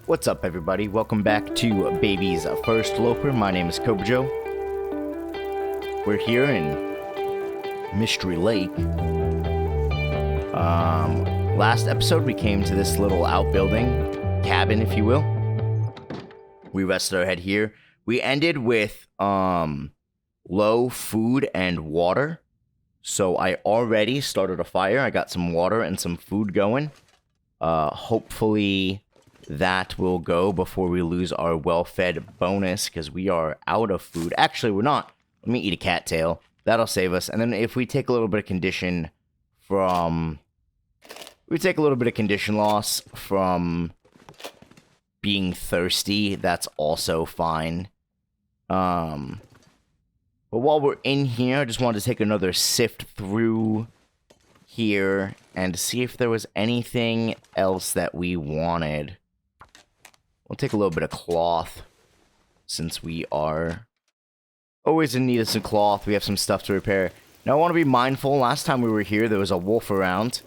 What's up, everybody? Welcome back to Baby's First Loper. My name is Kobojo. We're here in Mystery Lake. Last episode we came to this little outbuilding, cabin, if you will. We rested our head here. We ended with low food and water. So I already started a fire. I got some water and some food going. Hopefully that will go before we lose our well-fed bonus, because we are out of food. Actually, we're not. Let me eat a cattail. That'll save us. And then if we take a little bit of condition from... We take a little bit of condition loss from being thirsty. That's also fine. But while we're in here, I just wanted to take another sift through here and see if there was anything else that we wanted. We'll take a little bit of cloth, since we are always in need of some cloth. We have some stuff to repair. Now, I want to be mindful. Last time we were here, there was a wolf around.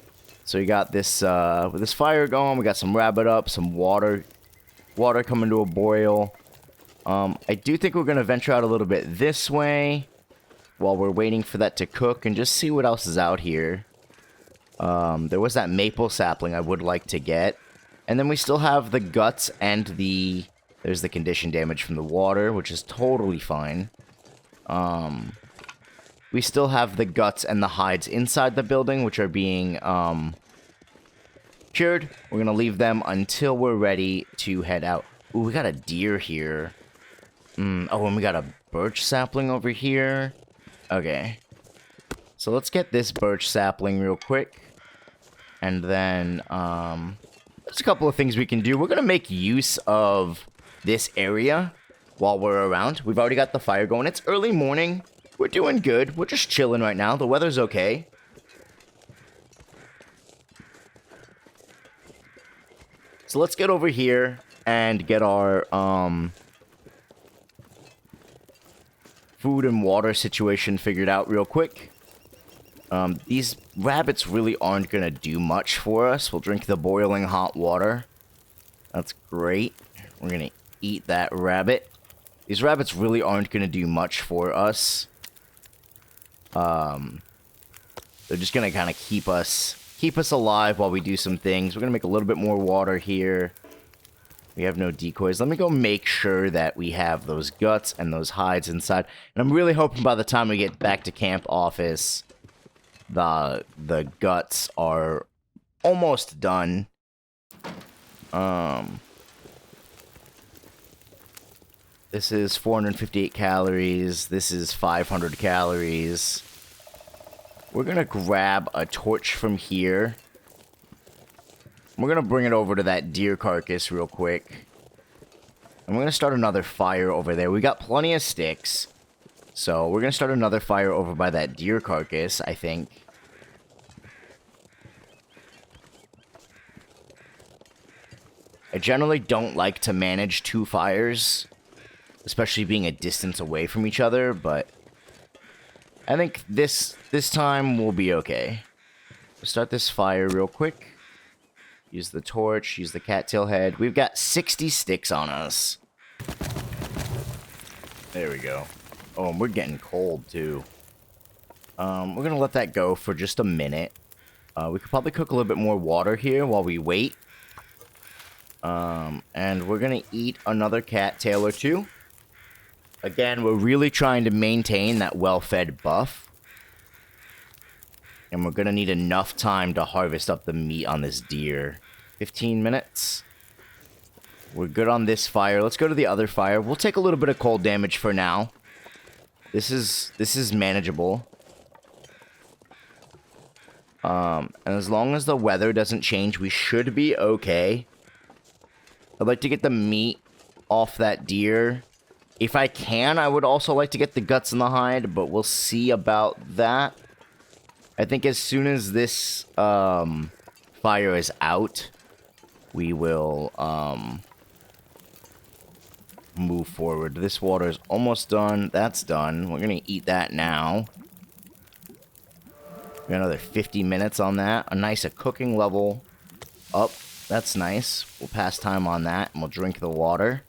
So we got this, with this fire going. We got some rabbit up, some water coming to a boil. I do think we're going to venture out a little bit this way while we're waiting for that to cook and just see what else is out here. There was that maple sapling I would like to get. And then we still have the guts and there's the condition damage from the water, which is totally fine. We still have the guts and the hides inside the building, which are being cured. We're going to leave them until we're ready to head out. Ooh, we got a deer here. Oh, and we got a birch sapling over here. Okay. So let's get this birch sapling real quick. And then, there's a couple of things we can do. We're going to make use of this area while we're around. We've already got the fire going. It's early morning. We're doing good. We're just chilling right now. The weather's okay. So let's get over here and get our food and water situation figured out real quick. These rabbits really aren't going to do much for us. We'll drink the boiling hot water. That's great. We're going to eat that rabbit. These rabbits really aren't going to do much for us. They're just going to kind of keep us alive while we do some things. We're going to make a little bit more water here. We have no decoys. Let me go make sure that we have those guts and those hides inside. And I'm really hoping by the time we get back to camp office, the guts are almost done. This is 458 calories. This is 500 calories. We're gonna grab a torch from here. We're gonna bring it over to that deer carcass real quick. And we're gonna start another fire over there. We got plenty of sticks. So we're gonna start another fire over by that deer carcass, I think. I generally don't like to manage two fires, especially being a distance away from each other, but I think this time we'll be okay. We'll start this fire real quick. Use the torch, use the cattail head. We've got 60 sticks on us. There we go. Oh, and we're getting cold, too. We're going to let that go for just a minute. We could probably cook a little bit more water here while we wait. And we're going to eat another cattail or two. Again, we're really trying to maintain that well-fed buff. And we're going to need enough time to harvest up the meat on this deer. 15 minutes. We're good on this fire. Let's go to the other fire. We'll take a little bit of cold damage for now. This is manageable. And as long as the weather doesn't change, we should be okay. I'd like to get the meat off that deer. If I can, I would also like to get the guts and the hide, but we'll see about that. I think as soon as this fire is out, we will move forward. This water is almost done. That's done. We're going to eat that now. We got another 50 minutes on that. A nice cooking level up. That's nice. We'll pass time on that, and we'll drink the water.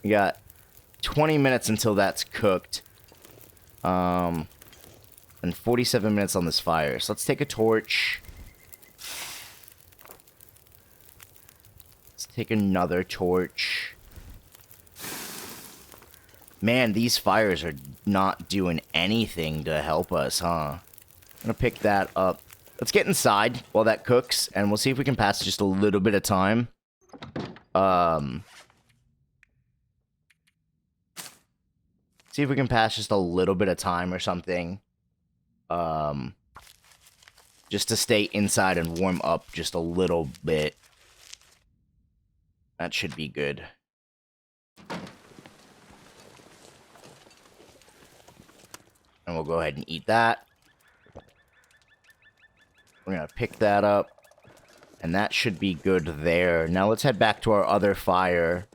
We got 20 minutes until that's cooked. And 47 minutes on this fire. So let's take a torch. Let's take another torch. Man, these fires are not doing anything to help us, huh? I'm gonna pick that up. Let's get inside while that cooks, and we'll see if we can pass just a little bit of time. See if we can pass just a little bit of time or something. Just to stay inside and warm up just a little bit. That should be good. And we'll go ahead and eat that. We're gonna pick that up. And that should be good there. Now let's head back to our other fire.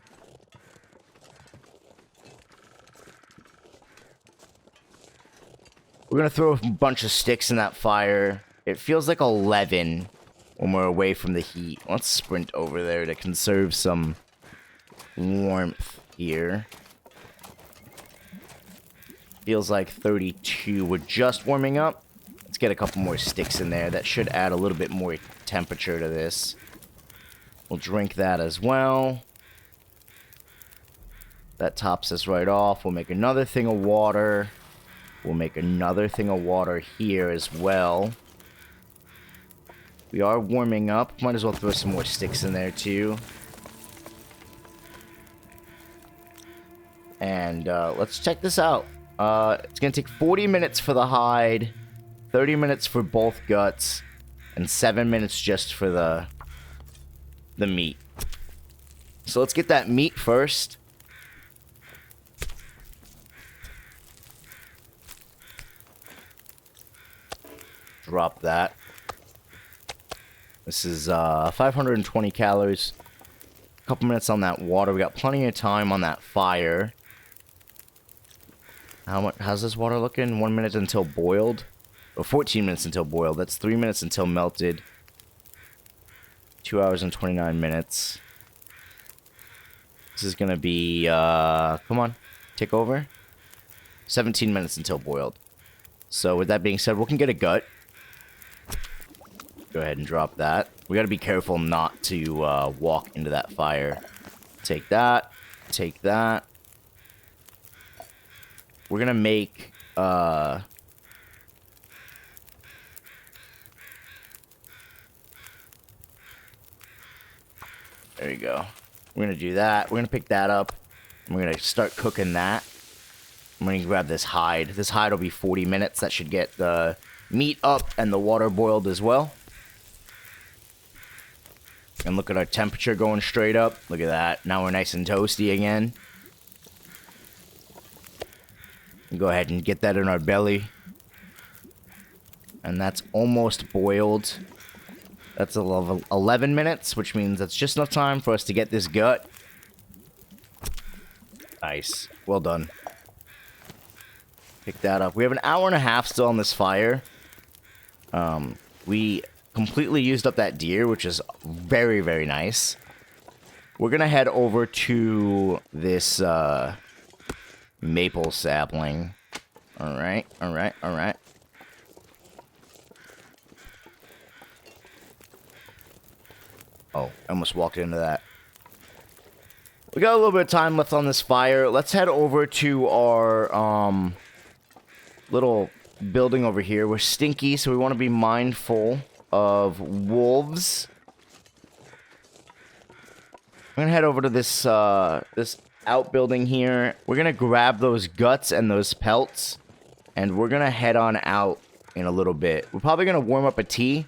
We're gonna throw a bunch of sticks in that fire. It feels like 11 when we're away from the heat. Let's sprint over there to conserve some warmth here. Feels like 32. We're just warming up. Let's get a couple more sticks in there. That should add a little bit more temperature to this. We'll drink that as well. That tops us right off. We'll make another thing of water. We'll make another thing of water here as well. We are warming up. Might as well throw some more sticks in there too. And let's check this out. It's going to take 40 minutes for the hide, 30 minutes for both guts, and 7 minutes just for the meat. So let's get that meat first. Drop that. This is 520 calories. A couple minutes on that water. We got plenty of time on that fire. How's this water looking? 1 minute until boiled. Or 14 minutes until boiled. That's 3 minutes until melted. 2 hours and 29 minutes. This is gonna be, come on, take over. 17 minutes until boiled. So with that being said, we can get a gut. Go ahead and drop that. We gotta be careful not to walk into that fire. Take that. Take that. We're gonna make, there you go. We're gonna do that. We're gonna pick that up. And we're gonna start cooking that. I'm gonna grab this hide. This hide will be 40 minutes. That should get the meat up and the water boiled as well. And look at our temperature going straight up. Look at that. Now we're nice and toasty again. Go ahead and get that in our belly. And that's almost boiled. That's 11 minutes, which means that's just enough time for us to get this gut. Nice. Well done. Pick that up. We have an hour and a half still on this fire. We completely used up that deer, which is very, very nice. We're going to head over to this maple sapling. Alright, alright, alright. Oh, I almost walked into that. We got a little bit of time left on this fire. Let's head over to our little building over here. We're stinky, so we want to be mindful of wolves. I'm gonna head over to this this outbuilding here. We're gonna grab those guts and those pelts, and we're gonna head on out in a little bit. We're probably gonna warm up a tea.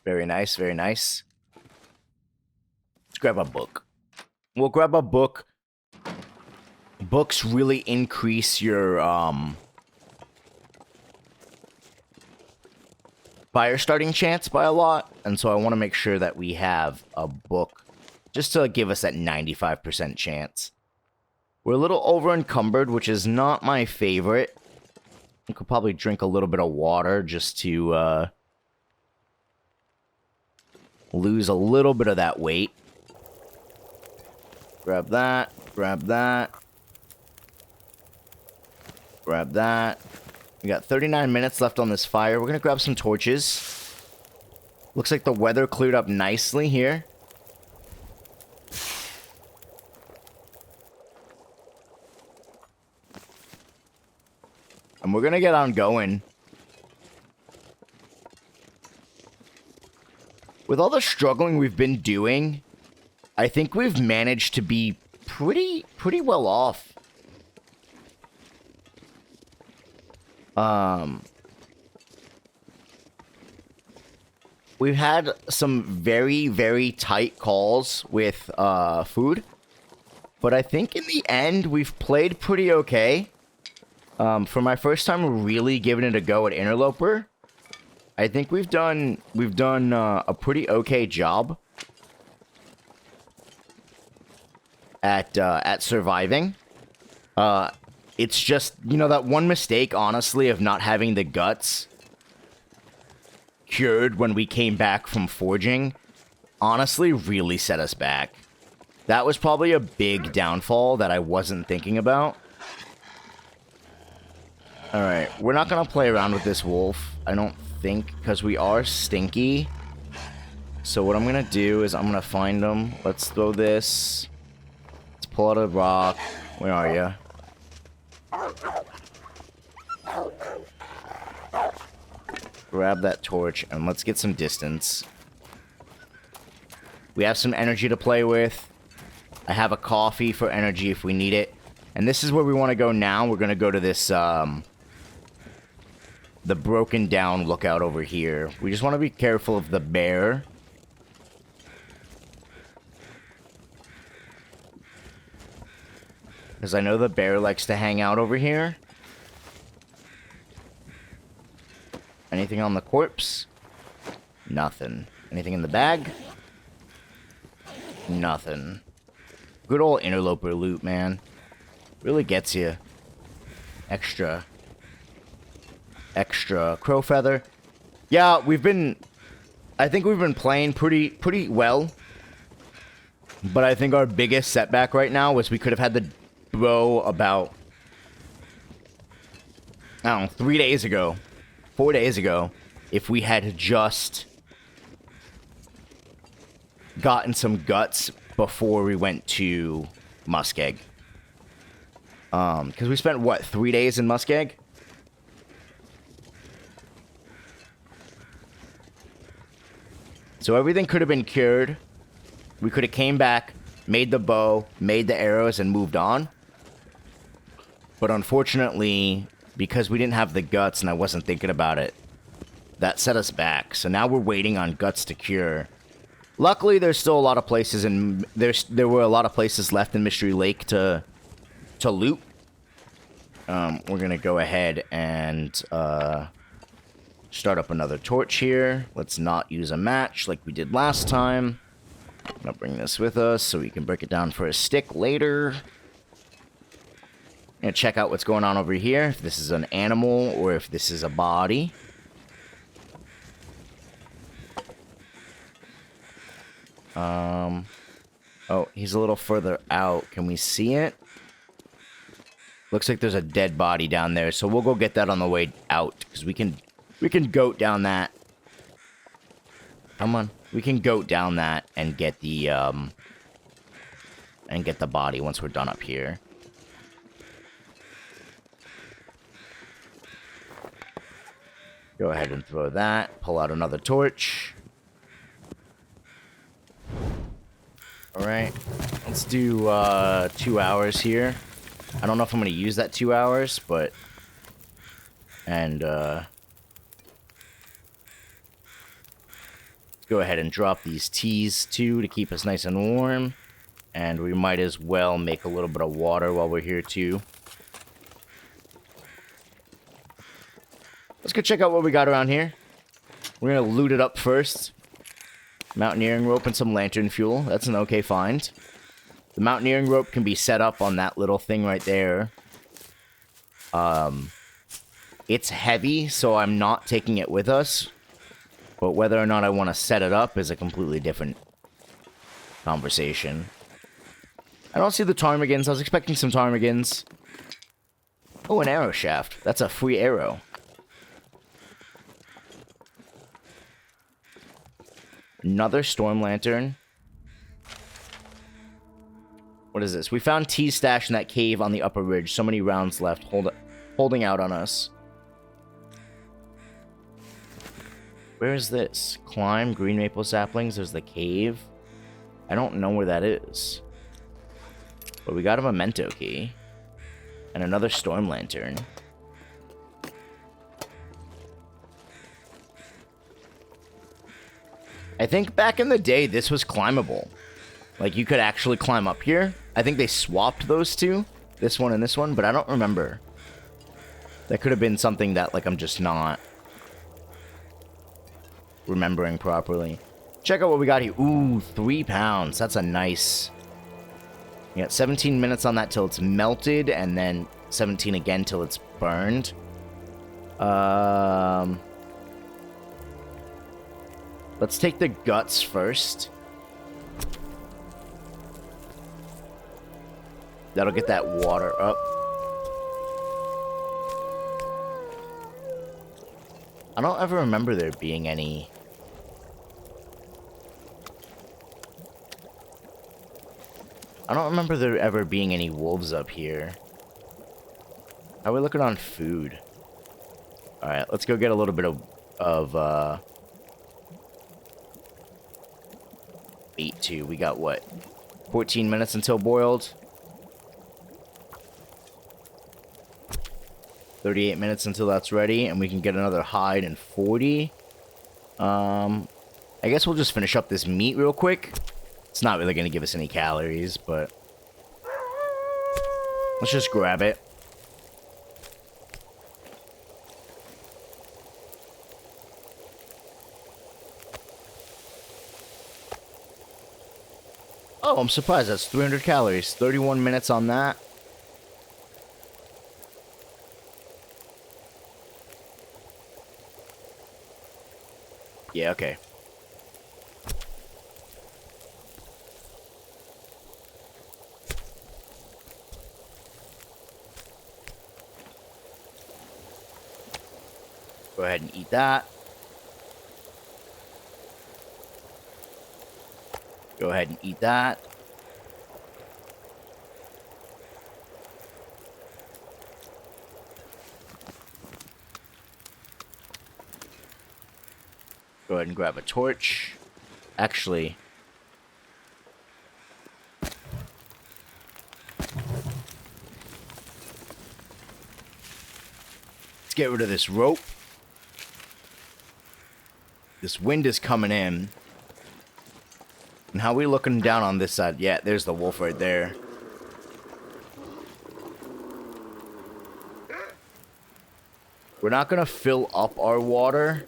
Very nice, very nice. Let's grab a book. We'll grab a book. Books really increase your fire starting chance by a lot, and so I want to make sure that we have a book just to give us that 95% chance. We're a little over encumbered, which is not my favorite. I could probably drink a little bit of water just to lose a little bit of that weight. Grab that, grab that, grab that. We got 39 minutes left on this fire. We're going to grab some torches. Looks like the weather cleared up nicely here. And we're going to get on going. With all the struggling we've been doing, I think we've managed to be pretty well off. We've had some very tight calls with food, but I think in the end we've played pretty okay. For my first time really giving it a go at Interloper, I think we've done a pretty okay job at surviving. It's just, you know, that one mistake, honestly, of not having the guts cured when we came back from forging, honestly, really set us back. That was probably a big downfall that I wasn't thinking about. Alright, we're not gonna play around with this wolf, I don't think, because we are stinky. So what I'm gonna do is I'm gonna find him. Let's throw this. Let's pull out a rock. Where are you? Grab that torch and let's get some distance. We have some energy to play with. I have a coffee for energy if we need it. And this is where we want to go now. We're going to go to this, the broken down lookout over here. We just want to be careful of the bear. Because I know the bear likes to hang out over here. Anything on the corpse? Nothing. Anything in the bag? Nothing. Good old Interloper loot, man. Really gets you. Extra crow feather. Yeah, I think we've been playing pretty well. But I think our biggest setback right now was we could have had the bow about, I don't know, 3 days ago. 4 days ago, if we had just gotten some guts before we went to Muskeg. Because we spent, what, 3 days in Muskeg? So everything could have been cured. We could have came back, made the bow, made the arrows, and moved on. But unfortunately, because we didn't have the guts and I wasn't thinking about it, that set us back. So now we're waiting on guts to cure. Luckily, there's still a lot of places in there were a lot of places left in Mystery Lake to loot. We're gonna go ahead and start up another torch here. Let's not use a match like we did last time. I'm gonna bring this with us so we can break it down for a stick later. Gonna check out what's going on over here, if this is an animal or if this is a body. Oh, he's a little further out. Can we see it? Looks like there's a dead body down there, so we'll go get that on the way out, because we can goat down that. Come on. We can goat down that and get the body once we're done up here. Go ahead and throw that. Pull out another torch. Alright. Let's do 2 hours here. I don't know if I'm going to use that 2 hours, but... And, let's go ahead and drop these teas, too, to keep us nice and warm. And we might as well make a little bit of water while we're here, too. Let's go check out what we got around here. We're gonna loot it up first. Mountaineering rope and some lantern fuel. That's an okay find. The mountaineering rope can be set up on that little thing right there. It's heavy, so I'm not taking it with us. But whether or not I want to set it up is a completely different conversation. I don't see the ptarmigans. I was expecting some ptarmigans. Oh, an arrow shaft. That's a free arrow. Another storm lantern. What is this? We found tea stashed in that cave on the upper ridge. So many rounds left, holding out on us. Where is this? Climb, green maple saplings. There's the cave. I don't know where that is. But we got a memento key. And another storm lantern. I think back in the day, this was climbable. Like, you could actually climb up here. I think they swapped those two. This one and this one, but I don't remember. That could have been something that, like, I'm just not remembering properly. Check out what we got here. Ooh, 3 pounds. That's a nice... You got 17 minutes on that till it's melted, and then 17 again till it's burned. Let's take the guts first. That'll get that water up. I don't ever remember there being any... I don't remember there ever being any wolves up here. How are we looking on food? Alright, let's go get a little bit of meat too. We got what? 14 minutes until boiled. 38 minutes until that's ready, and we can get another hide in 40. I guess we'll just finish up this meat real quick. It's not really going to give us any calories, but let's just grab it. Oh, I'm surprised. That's 300 calories. 31 minutes on that. Yeah, okay. Go ahead and eat that. Go ahead and eat that. Go ahead and grab a torch. Actually, let's get rid of this rope. This wind is coming in. And how are we looking down on this side? Yeah, there's the wolf right there. We're not going to fill up our water.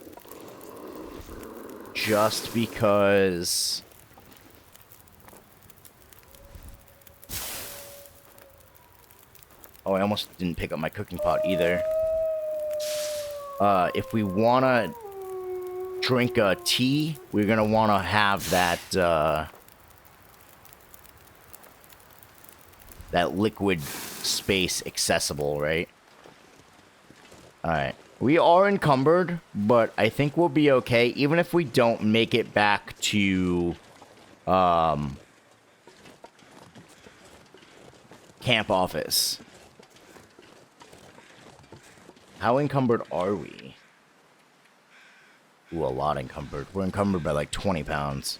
Just because... Oh, I almost didn't pick up my cooking pot either. If we want to drink a tea, we're going to want to have that, that liquid space accessible, right? Alright. We are encumbered, but I think we'll be okay, even if we don't make it back to, camp office. How encumbered are we? Ooh, a lot encumbered. We're encumbered by like 20 pounds.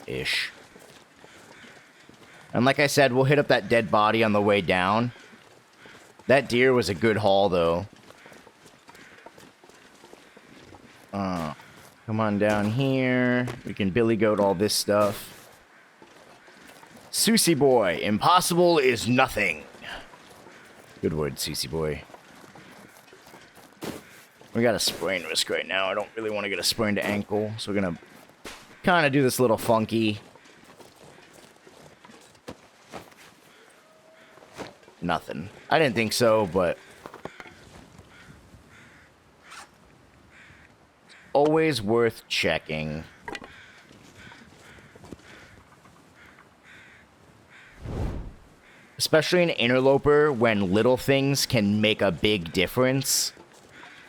Ish. And like I said, we'll hit up that dead body on the way down. That deer was a good haul, though. Come on down here. We can billy goat all this stuff. Susie boy, impossible is nothing. Good word, Susie boy. We got a sprain risk right now. I don't really want to get a sprained ankle, so we're gonna kind of do this little funky. Nothing. I didn't think so, but always worth checking. Especially in Interloper, when little things can make a big difference.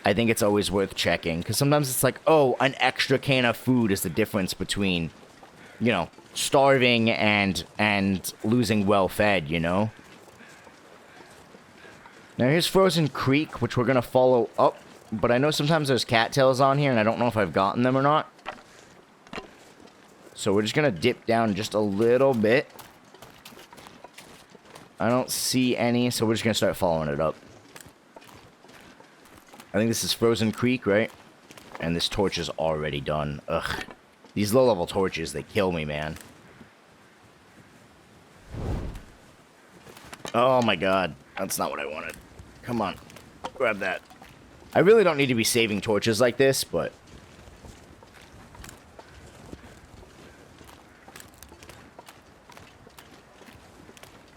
I think it's always worth checking. Because sometimes it's like, oh, an extra can of food is the difference between, you know, starving and losing well-fed, you know? Now here's Frozen Creek, which we're going to follow up. But I know sometimes there's cattails on here, and I don't know if I've gotten them or not. So we're just going to dip down just a little bit. I don't see any, so we're just going to start following it up. I think this is Frozen Creek, right? And this torch is already done. Ugh. These low-level torches, they kill me, man. Oh my god. That's not what I wanted. Come on. Grab that. I really don't need to be saving torches like this, but...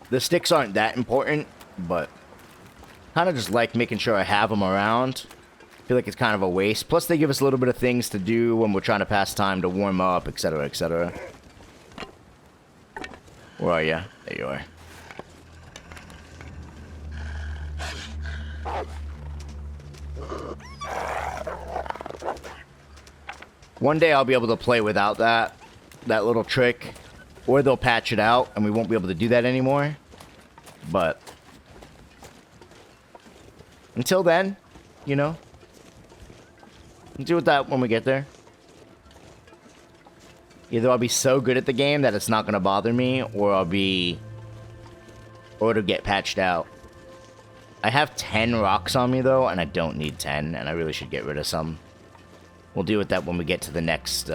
the sticks aren't that important, but... kind of just like making sure I have them around. I feel like it's kind of a waste. Plus, they give us a little bit of things to do when we're trying to pass time to warm up, etc., etc. Where are you? There you are. One day I'll be able to play without that little trick. Or they'll patch it out, and we won't be able to do that anymore. But... until then, you know, we'll deal with that when we get there. Either I'll be so good at the game that it's not going to bother me, or or it'll get patched out. I have 10 rocks on me, though, and I don't need 10, and I really should get rid of some. We'll deal with that when we get to the next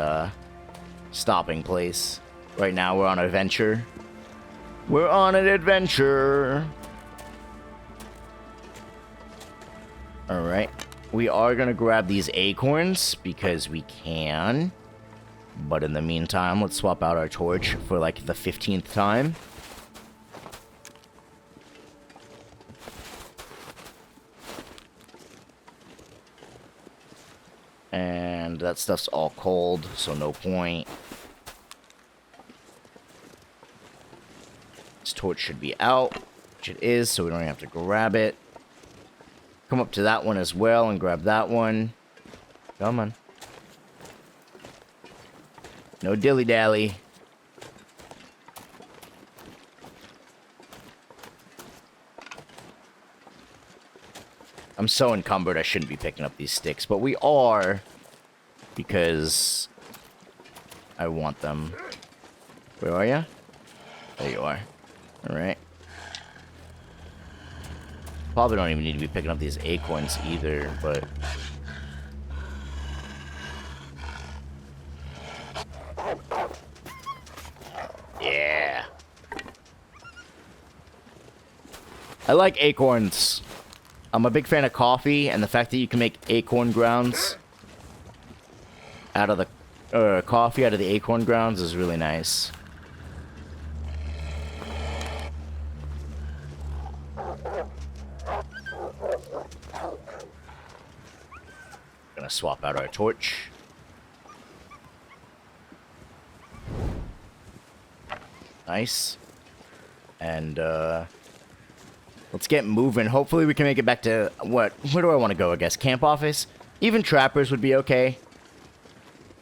stopping place. Right now, we're on an adventure. We're on an adventure! Alright. We are going to grab these acorns because we can. But in the meantime, let's swap out our torch for like the 15th time. And that stuff's all cold, so no point. This torch should be out, which it is, so we don't even have to grab it. Come up to that one as well and grab that one. Come on. No dilly-dally. I'm so encumbered I shouldn't be picking up these sticks, but we are because I want them. Where are you? There you are. Alright. Probably don't even need to be picking up these acorns either, but... yeah. I like acorns. I'm a big fan of coffee, and the fact that you can make acorn grounds out of the coffee out of the acorn grounds is really nice. Gonna swap out our torch. Nice. And let's get moving. Hopefully we can make it back to where do I want to go, I guess? Camp office? Even trappers would be okay.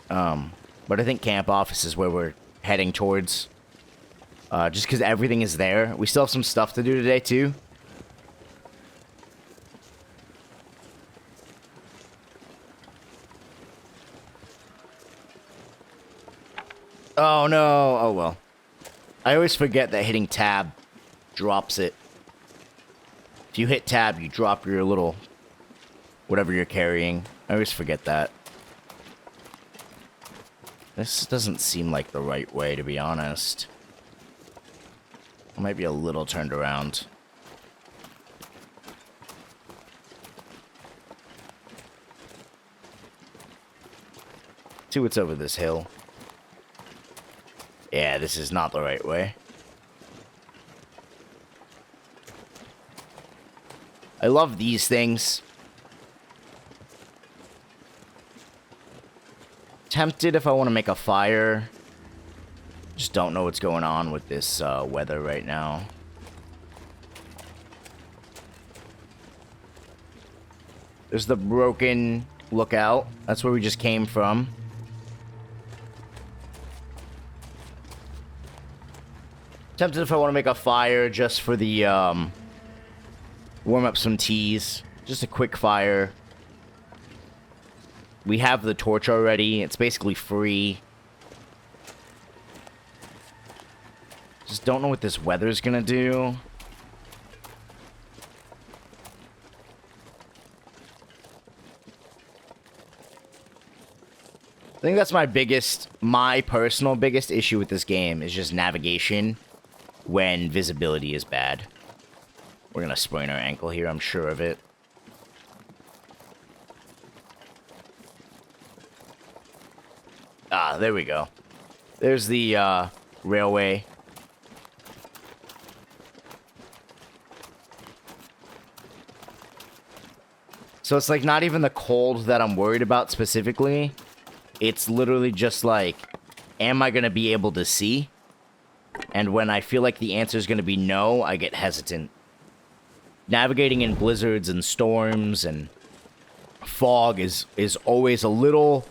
But I think camp office is where we're heading towards. Just because everything is there. We still have some stuff to do today too. Oh no, oh well. I always forget that hitting tab drops it. If you hit tab, you drop your little... whatever you're carrying. I always forget that. This doesn't seem like the right way, to be honest. I might be a little turned around. See what's over this hill. Yeah, this is not the right way. I love these things. Tempted if I want to make a fire. Just don't know what's going on with this weather right now. There's the broken lookout. That's where we just came from. Tempted if I want to make a fire just for the, warm up some teas. Just a quick fire. We have the torch already. It's basically free. Just don't know what this weather's gonna do. I think that's my personal biggest issue with this game is just navigation when visibility is bad. We're gonna sprain our ankle here, I'm sure of it. Ah, there we go. There's the railway. So it's like not even the cold that I'm worried about specifically. It's literally just like, am I going to be able to see? And when I feel like the answer is going to be no, I get hesitant. Navigating in blizzards and storms and fog is always a little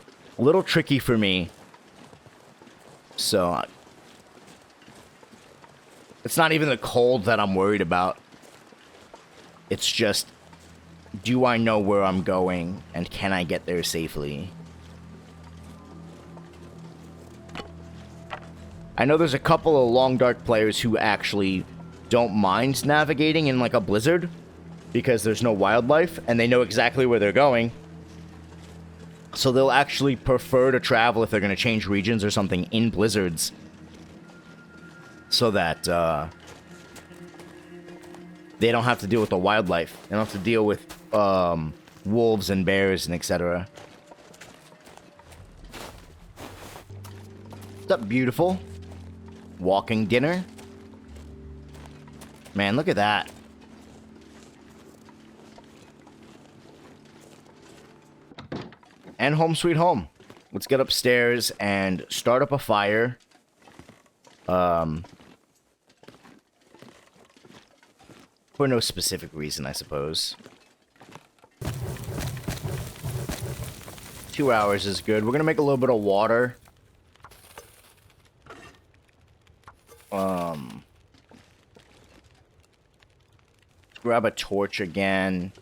tricky for me. So it's not even the cold that I'm worried about. It's just, do I know where I'm going and can I get there safely? I know there's a couple of Long Dark players who actually don't mind navigating in like a blizzard because there's no wildlife and they know exactly where they're going. So they'll actually prefer to travel if they're going to change regions or something in blizzards. So that they don't have to deal with the wildlife. They don't have to deal with wolves and bears and etc. What's up, beautiful? Walking dinner? Man, look at that. And home sweet home. Let's get upstairs and start up a fire. For no specific reason, I suppose. 2 hours is good. We're gonna make a little bit of water. Grab a torch again.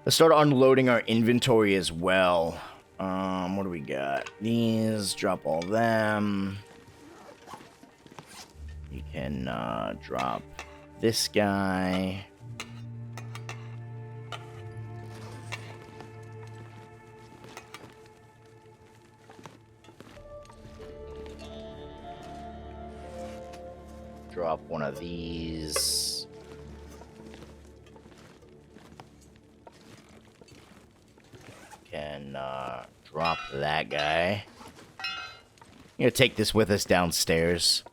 Let's start unloading our inventory as well. What do we got? These, drop all them. You can drop this guy. Drop one of these. Can drop that guy. I'm gonna take this with us downstairs.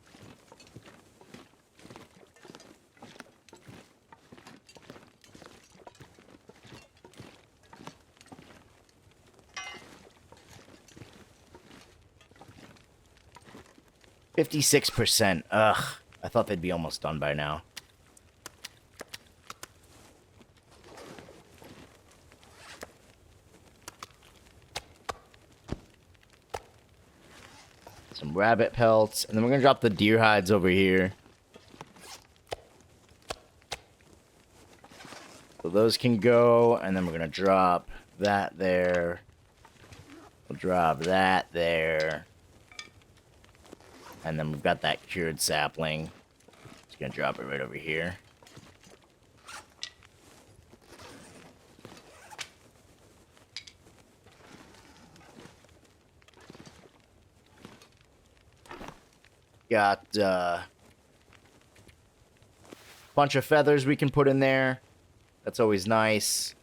%56. Ugh. I thought they'd be almost done by now. Some rabbit pelts. And then we're going to drop the deer hides over here. So those can go. And then we're going to drop that there. We'll drop that there. And then we've got that cured sapling. Just going to drop it right over here. Got a bunch of feathers we can put in there. That's always nice.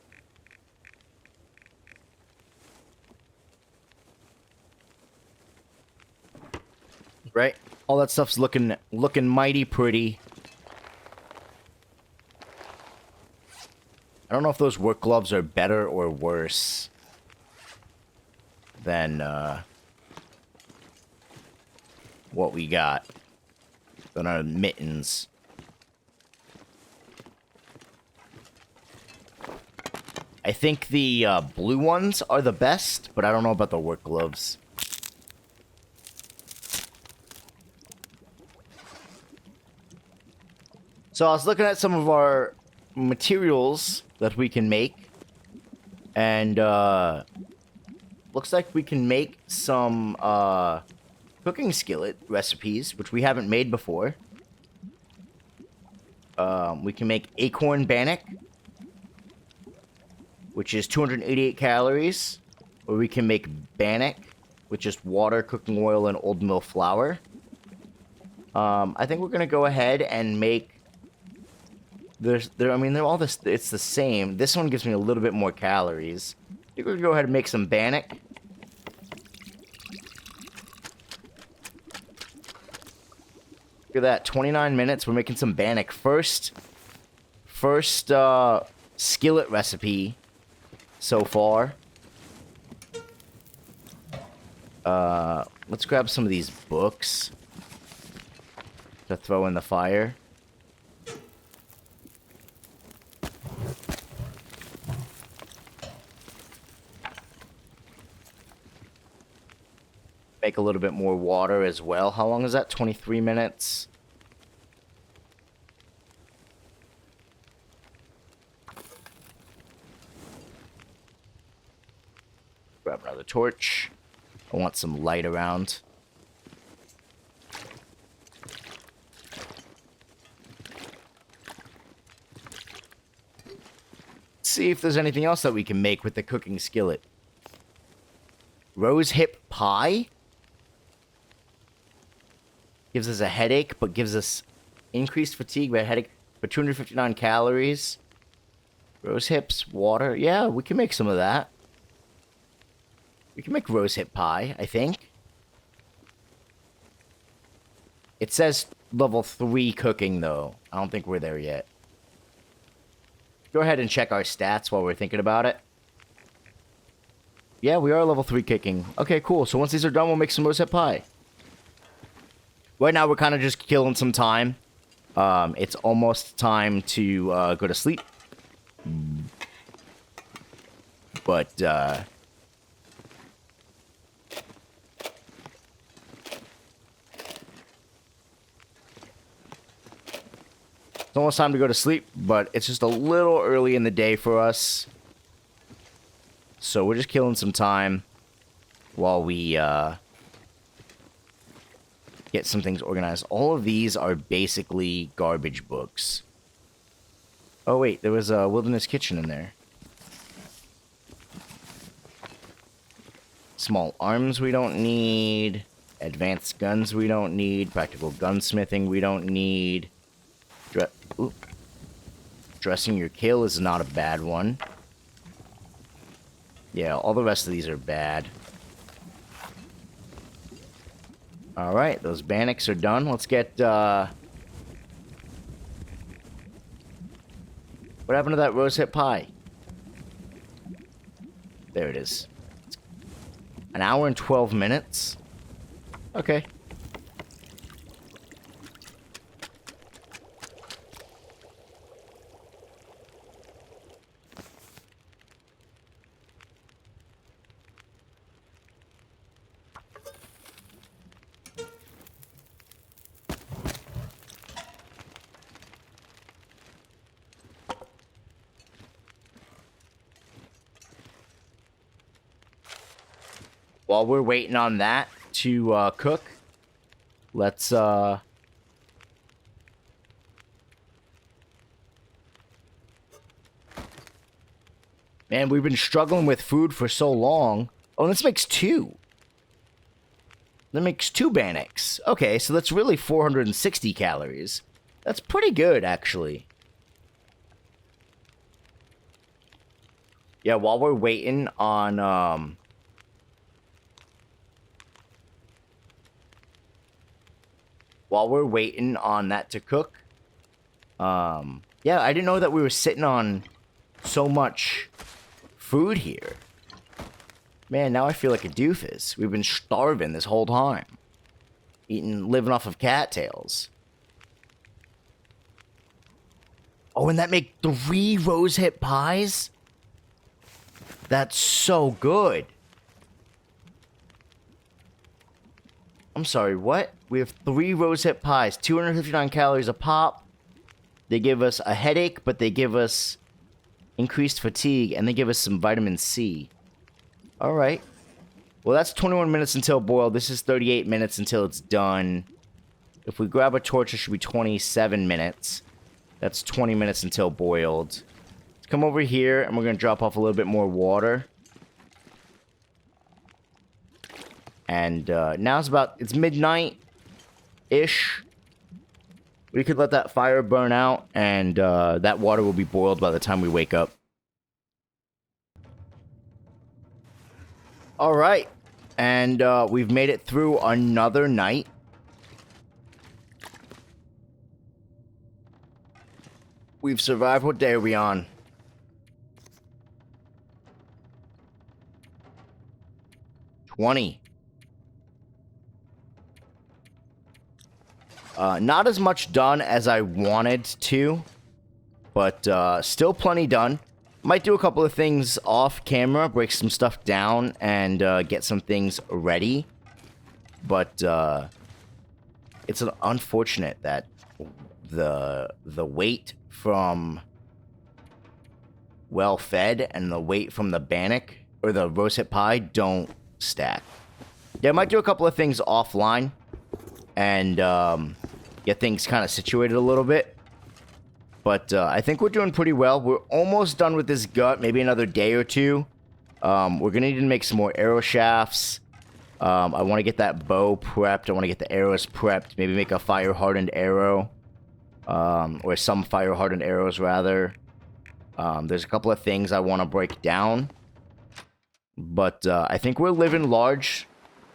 Right? All that stuff's looking mighty pretty. I don't know if those work gloves are better or worse than what we got. Than our mittens. I think the blue ones are the best, but I don't know about the work gloves. So I was looking at some of our materials that we can make, and looks like we can make some cooking skillet recipes, which we haven't made before. We can make acorn bannock, which is 288 calories, or we can make bannock, which is water, cooking oil, and old mill flour. I think we're gonna go ahead and make. I mean, they're all this. It's the same. This one gives me a little bit more calories. I think we're gonna go ahead and make some bannock. Look at that, 29 minutes. We're making some bannock. First skillet recipe so far. Let's grab some of these books to throw in the fire. Make a little bit more water as well. How long is that? 23 minutes. Grab another torch. I want some light around. See if there's anything else that we can make with the cooking skillet. Rose hip pie? Gives us a headache, but gives us increased fatigue, but a headache for 259 calories. Rose hips, water. Yeah, we can make some of that. We can make rose hip pie, I think. It says level 3 cooking, though. I don't think we're there yet. Go ahead and check our stats while we're thinking about it. Yeah, we are level 3 cooking. Okay, cool. So once these are done, we'll make some rose hip pie. Right now, we're kind of just killing some time. It's almost time to go to sleep. But, it's almost time to go to sleep, but it's just a little early in the day for us. So we're just killing some time while we get some things organized. All of these are basically garbage books. Oh wait, there was a wilderness kitchen in there. Small arms we don't need. Advanced guns we don't need. Practical gunsmithing we don't need. Dressing your kill is not a bad one. Yeah, all the rest of these are bad. Alright, those bannocks are done. Let's get, what happened to that rosehip pie? There it is. An hour and 12 minutes? Okay. While we're waiting on that to cook, let's man, we've been struggling with food for so long. Oh, this makes 2. That makes 2 bannocks. Okay, so that's really 460 calories. That's pretty good, actually. Yeah, while we're waiting on while we're waiting on that to cook. Yeah, I didn't know that we were sitting on so much food here. Man, now I feel like a doofus. We've been starving this whole time. Living off of cattails. Oh, and that make 3 rosehip pies? That's so good. I'm sorry, what? We have 3 rosehip pies, 259 calories a pop. They give us a headache, but they give us increased fatigue, and they give us some vitamin C. Alright. Well, that's 21 minutes until boiled. This is 38 minutes until it's done. If we grab a torch, it should be 27 minutes. That's 20 minutes until boiled. Let's come over here, and we're going to drop off a little bit more water. And now it's midnight-ish. We could let that fire burn out, and that water will be boiled by the time we wake up. Alright, and we've made it through another night. We've survived. What day are we on? Not as much done as I wanted to, but still plenty done. Might do a couple of things off camera, break some stuff down, and get some things ready. But it's unfortunate that the weight from well fed and the weight from the bannock or the rosehip pie don't stack. Yeah, I might do a couple of things offline and get things kind of situated a little bit. But I think we're doing pretty well. We're almost done with this gut. Maybe another day or two. We're going to need to make some more arrow shafts. I want to get that bow prepped. I want to get the arrows prepped. Maybe make a fire-hardened arrow. Or some fire-hardened arrows, rather. There's a couple of things I want to break down. But I think we're living large.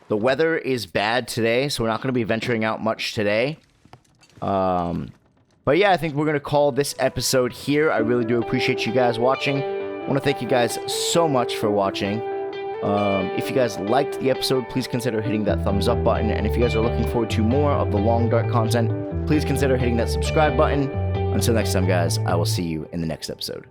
The weather is bad today, so we're not going to be venturing out much today. But yeah, I think we're going to call this episode here. I really do appreciate you guys watching. I want to thank you guys so much for watching. If you guys liked the episode, please consider hitting that thumbs up button. And if you guys are looking forward to more of the long dark content, please consider hitting that subscribe button. Until next time, guys, I will see you in the next episode.